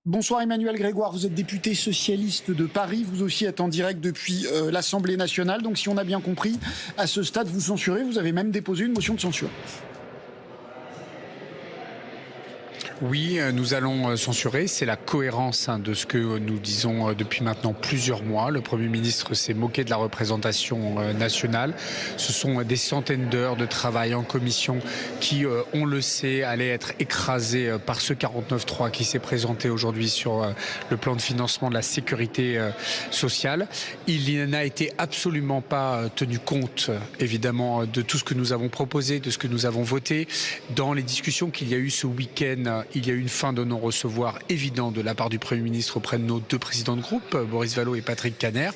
Bonsoir Emmanuel Grégoire, vous êtes député socialiste de Paris, vous aussi êtes en direct depuis l'Assemblée nationale. Donc si on a bien compris, à ce stade vous censurez, vous avez même déposé une motion de censure. Oui, nous allons censurer. C'est la cohérence de ce que nous disons depuis maintenant plusieurs mois. Le Premier ministre s'est moqué de la représentation nationale. Ce sont des centaines d'heures de travail en commission qui, on le sait, allaient être écrasées par ce 49.3 qui s'est présenté aujourd'hui sur le plan de financement de la sécurité sociale. Il n'a été absolument pas tenu compte, évidemment, de tout ce que nous avons proposé, de ce que nous avons voté. Dans les discussions qu'il y a eu ce week-end, il y a eu une fin de non-recevoir évidente de la part du Premier ministre auprès de nos deux présidents de groupe, Boris Vallaud et Patrick Kanner.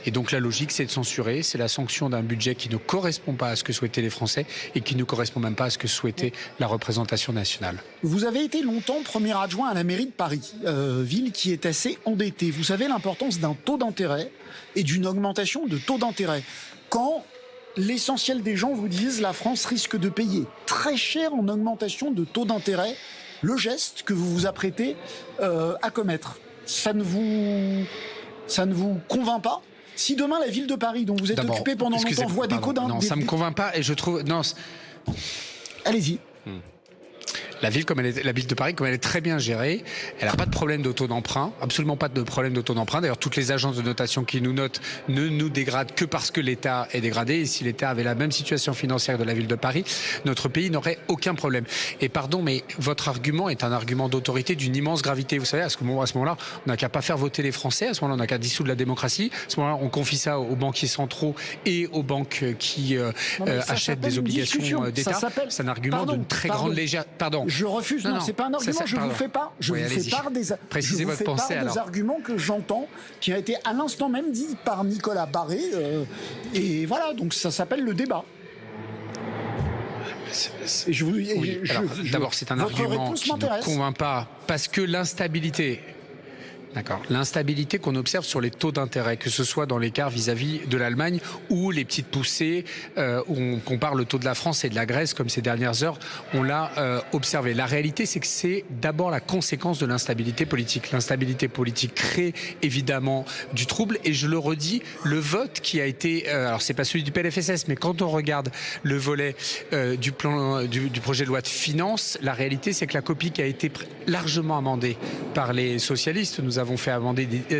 Et donc la logique, c'est de censurer. C'est la sanction d'un budget qui ne correspond pas à ce que souhaitaient les Français et qui ne correspond même pas à ce que souhaitait la représentation nationale. Vous avez été longtemps premier adjoint à la mairie de Paris, ville qui est assez endettée. Vous savez l'importance d'un taux d'intérêt et d'une augmentation de taux d'intérêt. Quand l'essentiel des gens vous disent la France risque de payer très cher en augmentation de taux d'intérêt le geste que vous vous apprêtez à commettre. Ça ne vous convainc pas ? Si demain la ville de Paris, dont vous êtes occupé pendant longtemps, voit des codes... Non, ça ne me convainc pas et je trouve... Non. Allez-y. La ville de Paris, comme elle est très bien gérée, elle n'a pas de problème de taux d'emprunt, absolument pas de problème de taux d'emprunt. D'ailleurs, toutes les agences de notation qui nous notent ne nous dégradent que parce que l'État est dégradé. Et si l'État avait la même situation financière de la ville de Paris, notre pays n'aurait aucun problème. Et pardon, mais votre argument est un argument d'autorité d'une immense gravité. Vous savez, à ce moment-là, on n'a qu'à pas faire voter les Français. À ce moment-là, on n'a qu'à dissoudre la démocratie. À ce moment-là, on confie ça aux banquiers centraux et aux banques qui achètent des obligations d'État. C'est un argument d'une très grande légèreté. Pardon. Je refuse. Non, c'est pas un argument. Je vous fais pas. Je vous fais part des arguments que j'entends, qui a été à l'instant même dit par Nicolas Barré. Et voilà. Donc ça s'appelle le débat. D'abord, c'est un argument qui ne convainc pas parce que l'instabilité. D'accord. L'instabilité qu'on observe sur les taux d'intérêt, que ce soit dans l'écart vis-à-vis de l'Allemagne ou les petites poussées où on compare le taux de la France et de la Grèce comme ces dernières heures, on l'a observé. La réalité, c'est que c'est d'abord la conséquence de l'instabilité politique. L'instabilité politique crée évidemment du trouble et je le redis, le vote qui a été, alors c'est pas celui du PLFSS, mais quand on regarde le volet du projet de loi de finances, la réalité, c'est que la copie qui a été largement amendée par les socialistes, nous avons fait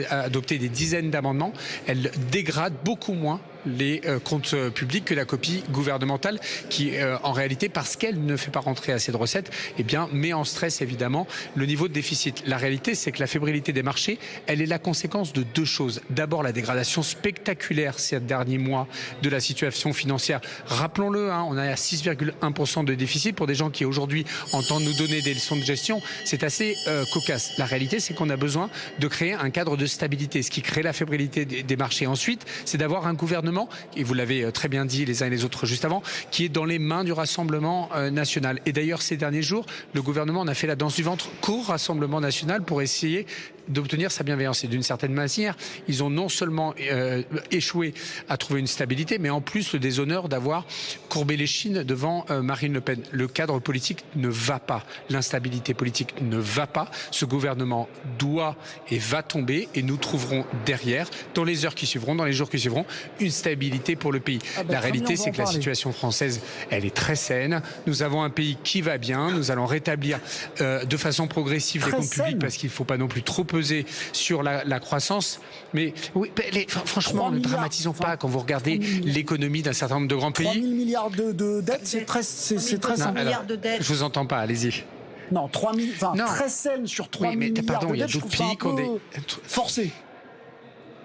adopter des dizaines d'amendements. Elle dégrade beaucoup moins les comptes publics que la copie gouvernementale qui, en réalité, parce qu'elle ne fait pas rentrer assez de recettes, eh bien, met en stress, évidemment, le niveau de déficit. La réalité, c'est que la fébrilité des marchés, elle est la conséquence de deux choses. D'abord, la dégradation spectaculaire ces derniers mois de la situation financière. Rappelons-le, on est à 6,1% de déficit pour des gens qui, aujourd'hui, entendent nous donner des leçons de gestion. C'est assez cocasse. La réalité, c'est qu'on a besoin de créer un cadre de stabilité, ce qui crée la fébrilité des marchés. Ensuite, c'est d'avoir un gouvernement, et vous l'avez très bien dit les uns et les autres juste avant, qui est dans les mains du Rassemblement national. Et d'ailleurs, ces derniers jours, le gouvernement en a fait la danse du ventre qu'au Rassemblement national pour essayer d'obtenir sa bienveillance. Et d'une certaine manière, ils ont non seulement échoué à trouver une stabilité, mais en plus le déshonneur d'avoir courbé les chines devant Marine Le Pen. Le cadre politique ne va pas. L'instabilité politique ne va pas. Ce gouvernement doit et va tomber et nous trouverons derrière, dans les heures qui suivront, dans les jours qui suivront, une stabilité pour le pays. La réalité, c'est que la situation française, elle est très saine. Nous avons un pays qui va bien. Nous allons rétablir de façon progressive les comptes publics parce qu'il ne faut pas non plus trop peser sur la croissance. Mais oui, franchement, ne dramatisons pas quand vous regardez l'économie d'un certain nombre de grands pays. 3 000 milliards de dettes, c'est très simple. Je vous entends pas, allez-y. Non, 3 000, très saine sur 3 000 milliards de dettes, je trouve ça un peu forcé.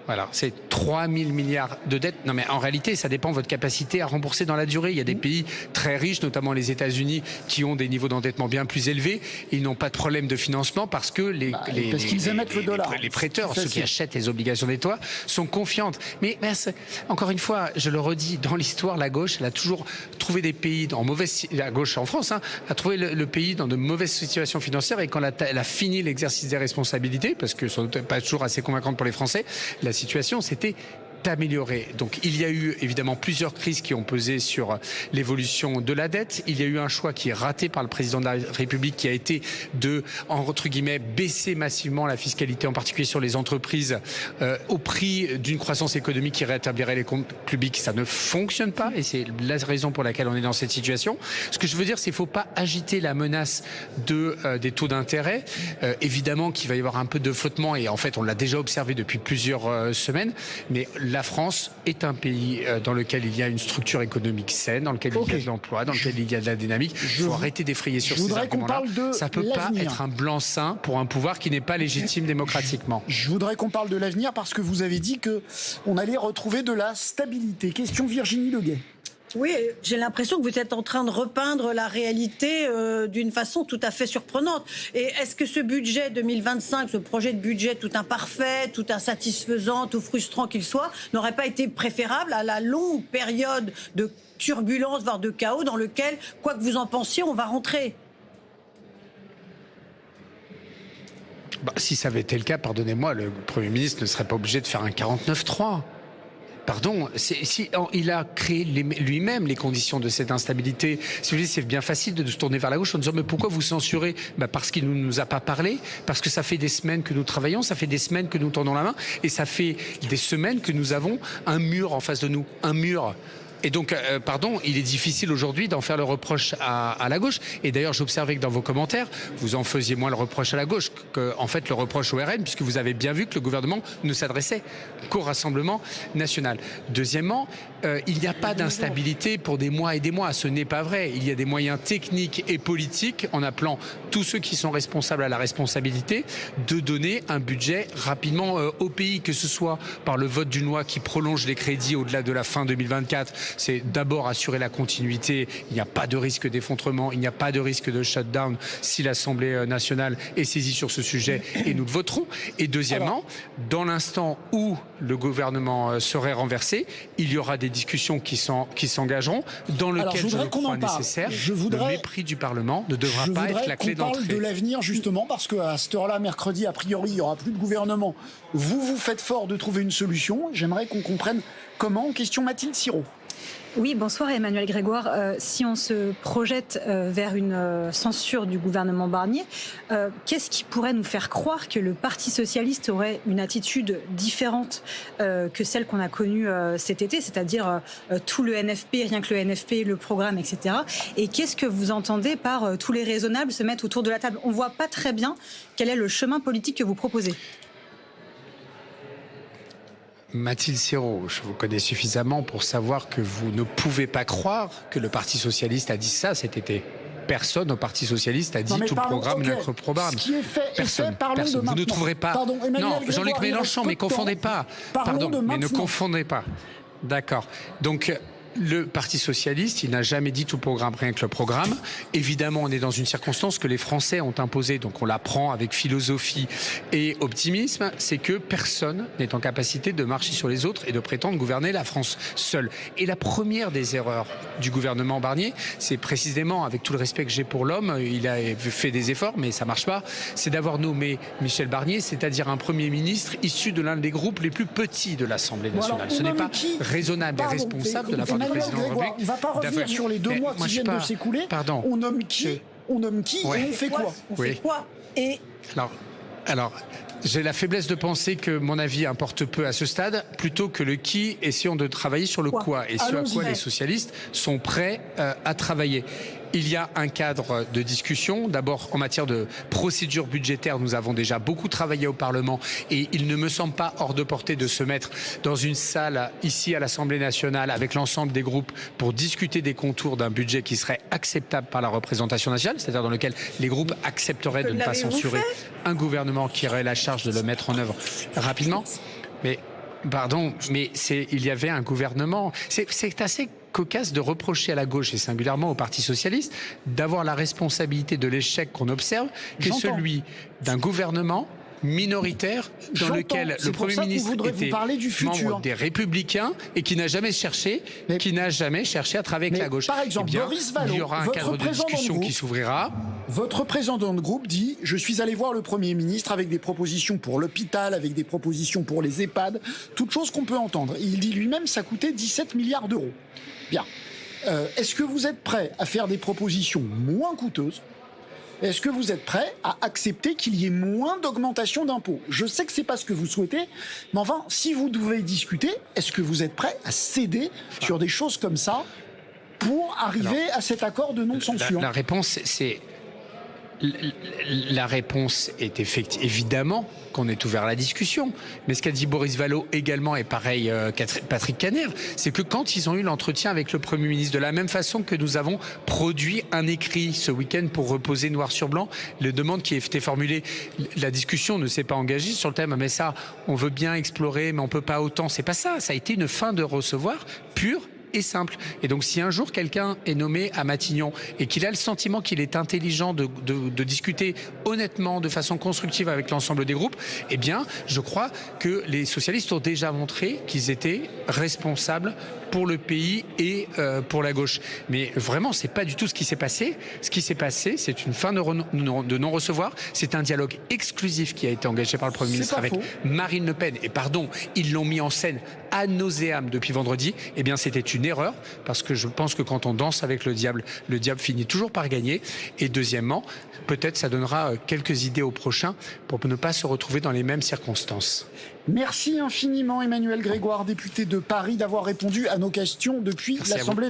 Voilà, c'est 3 000 milliards de dettes. Non mais en réalité, ça dépend de votre capacité à rembourser dans la durée. Il y a des pays très riches, notamment les États-Unis, qui ont des niveaux d'endettement bien plus élevés. Ils n'ont pas de problème de financement parce que les prêteurs, ceux qui achètent les obligations d'État, sont confiants. Mais encore une fois, je le redis, dans l'histoire, la gauche, elle a toujours trouvé des pays la gauche en France, a trouvé le pays dans de mauvaises situations financières et quand elle a fini l'exercice des responsabilités, parce que ce n'est pas toujours assez convaincante pour les Français, la situation s'était amélioré. Donc il y a eu évidemment plusieurs crises qui ont pesé sur l'évolution de la dette. Il y a eu un choix qui est raté par le président de la République qui a été de, entre guillemets, baisser massivement la fiscalité, en particulier sur les entreprises, au prix d'une croissance économique qui rétablirait les comptes publics. Ça ne fonctionne pas et c'est la raison pour laquelle on est dans cette situation. Ce que je veux dire, c'est qu'il ne faut pas agiter la menace des taux d'intérêt. Évidemment qu'il va y avoir un peu de flottement et en fait on l'a déjà observé depuis plusieurs semaines, mais la France est un pays dans lequel il y a une structure économique saine, dans lequel il y a de l'emploi, dans lequel il y a de la dynamique. Il faut arrêter d'effrayer sur ces arguments-là. Ça ne peut pas être un blanc-seing pour un pouvoir qui n'est pas légitime démocratiquement. Je voudrais qu'on parle de l'avenir parce que vous avez dit qu'on allait retrouver de la stabilité. Question Virginie Leguet. Oui, j'ai l'impression que vous êtes en train de repeindre la réalité d'une façon tout à fait surprenante. Et est-ce que ce budget 2025, ce projet de budget tout imparfait, tout insatisfaisant, tout frustrant qu'il soit, n'aurait pas été préférable à la longue période de turbulence, voire de chaos, dans lequel, quoi que vous en pensiez, on va rentrer? Si ça avait été le cas, pardonnez-moi, le Premier ministre ne serait pas obligé de faire un 49-3. Pardon, il a créé lui-même les conditions de cette instabilité. Si vous voulez, c'est bien facile de se tourner vers la gauche en disant mais pourquoi vous censurez? Parce qu'il ne nous a pas parlé, parce que ça fait des semaines que nous travaillons, ça fait des semaines que nous tendons la main, et ça fait des semaines que nous avons un mur en face de nous, un mur. Et donc, pardon, il est difficile aujourd'hui d'en faire le reproche à la gauche. Et d'ailleurs, j'observais que dans vos commentaires, vous en faisiez moins le reproche à la gauche qu'en fait le reproche au RN, puisque vous avez bien vu que le gouvernement ne s'adressait qu'au Rassemblement national. Deuxièmement, il n'y a pas d'instabilité pour des mois et des mois. Ce n'est pas vrai. Il y a des moyens techniques et politiques, en appelant tous ceux qui sont responsables à la responsabilité, de donner un budget rapidement au pays, que ce soit par le vote d'une loi qui prolonge les crédits au-delà de la fin 2024. C'est d'abord assurer la continuité. Il n'y a pas de risque d'effondrement, il n'y a pas de risque de shutdown si l'Assemblée nationale est saisie sur ce sujet, et nous le voterons. Et deuxièmement, dans l'instant où le gouvernement serait renversé, il y aura des discussions qui s'engageront, dans lesquelles je crois nécessaire. Le mépris du Parlement ne devra pas être la clé d'entrée. Je voudrais qu'on parle de l'avenir justement, parce qu'à cette heure-là, mercredi, a priori, il n'y aura plus de gouvernement. Vous faites fort de trouver une solution. J'aimerais qu'on comprenne comment. Question Mathilde Sirot. Oui, bonsoir Emmanuel Grégoire. Si on se projette vers une censure du gouvernement Barnier, qu'est-ce qui pourrait nous faire croire que le Parti socialiste aurait une attitude différente que celle qu'on a connue cet été, c'est-à-dire tout le NFP, rien que le NFP, le programme, etc. Et qu'est-ce que vous entendez par tous les raisonnables se mettre autour de la table? On ne voit pas très bien quel est le chemin politique que vous proposez. Mathilde Sirot, je vous connais suffisamment pour savoir que vous ne pouvez pas croire que le Parti socialiste a dit ça cet été. Personne au Parti socialiste a dit tout le programme, notre programme. Ce qui est fait, personne. Vous ne trouverez pas. Pardon, non, Jean-Luc Mélenchon, mais confondez pas. Pardon, mais ne confondez pas. D'accord. Donc, le Parti socialiste, il n'a jamais dit tout le programme, rien que le programme. Évidemment, on est dans une circonstance que les Français ont imposée, donc on la prend avec philosophie et optimisme, c'est que personne n'est en capacité de marcher sur les autres et de prétendre gouverner la France seule. Et la première des erreurs du gouvernement Barnier, c'est précisément, avec tout le respect que j'ai pour l'homme, il a fait des efforts, mais ça marche pas, c'est d'avoir nommé Michel Barnier, c'est-à-dire un Premier ministre issu de l'un des groupes les plus petits de l'Assemblée nationale. Ce n'est pas raisonnable et responsable de la part du président de la République. On ne va pas revenir sur les 2 mois qui viennent de s'écouler. Pardon. On nomme qui et on fait quoi? On fait quoi? Et alors, j'ai la faiblesse de penser que mon avis importe peu à ce stade, plutôt que le qui, essayons de travailler sur le quoi. Et ce à quoi les socialistes sont prêts à travailler. Il y a un cadre de discussion. D'abord, en matière de procédure budgétaire, nous avons déjà beaucoup travaillé au Parlement et il ne me semble pas hors de portée de se mettre dans une salle ici à l'Assemblée nationale avec l'ensemble des groupes pour discuter des contours d'un budget qui serait acceptable par la représentation nationale, c'est-à-dire dans lequel les groupes accepteraient de ne pas censurer un gouvernement qui aurait la charge de le mettre en œuvre rapidement. Mais pardon, mais il y avait un gouvernement. C'est assez cocasse de reprocher à la gauche et singulièrement au Parti socialiste d'avoir la responsabilité de l'échec qu'on observe, qui est celui d'un gouvernement minoritaire dans lequel le Premier ministre était membre des Républicains et qui n'a jamais cherché à travailler avec la gauche. Par exemple, Boris Vallaud, il y aura un cadre de discussion qui s'ouvrira. Votre président de groupe dit « Je suis allé voir le Premier ministre avec des propositions pour l'hôpital, avec des propositions pour les EHPAD, toutes choses qu'on peut entendre. » Il dit lui-même ça coûtait 17 milliards d'euros. Bien. Est-ce que vous êtes prêt à faire des propositions moins coûteuses ? Est-ce que vous êtes prêt à accepter qu'il y ait moins d'augmentation d'impôts ? Je sais que c'est pas ce que vous souhaitez, mais enfin, si vous devez discuter, est-ce que vous êtes prêt à céder sur des choses comme ça pour arriver à cet accord de non-censure ? La réponse, c'est... La réponse est évidemment qu'on est ouvert à la discussion. Mais ce qu'a dit Boris Vallaud également, et pareil Patrick Caner, c'est que quand ils ont eu l'entretien avec le Premier ministre, de la même façon que nous avons produit un écrit ce week-end pour reposer noir sur blanc les demandes qui étaient formulées, la discussion ne s'est pas engagée sur le thème « mais ça, on veut bien explorer, mais on peut pas autant ». C'est pas ça, ça a été une fin de recevoir pure et simple. Et donc si un jour quelqu'un est nommé à Matignon et qu'il a le sentiment qu'il est intelligent de discuter honnêtement, de façon constructive avec l'ensemble des groupes, eh bien je crois que les socialistes ont déjà montré qu'ils étaient responsables pour le pays et pour la gauche. Mais vraiment, c'est pas du tout ce qui s'est passé. Ce qui s'est passé, c'est une fin de non-recevoir. C'est un dialogue exclusif qui a été engagé par le Premier ministre avec Marine Le Pen. Et pardon, ils l'ont mis en scène ad nauseam depuis vendredi. Eh bien, c'était une erreur, parce que je pense que quand on danse avec le diable finit toujours par gagner. Et deuxièmement, peut-être ça donnera quelques idées au prochain pour ne pas se retrouver dans les mêmes circonstances. Merci infiniment Emmanuel Grégoire, député de Paris, d'avoir répondu à nos questions depuis l'Assemblée nationale.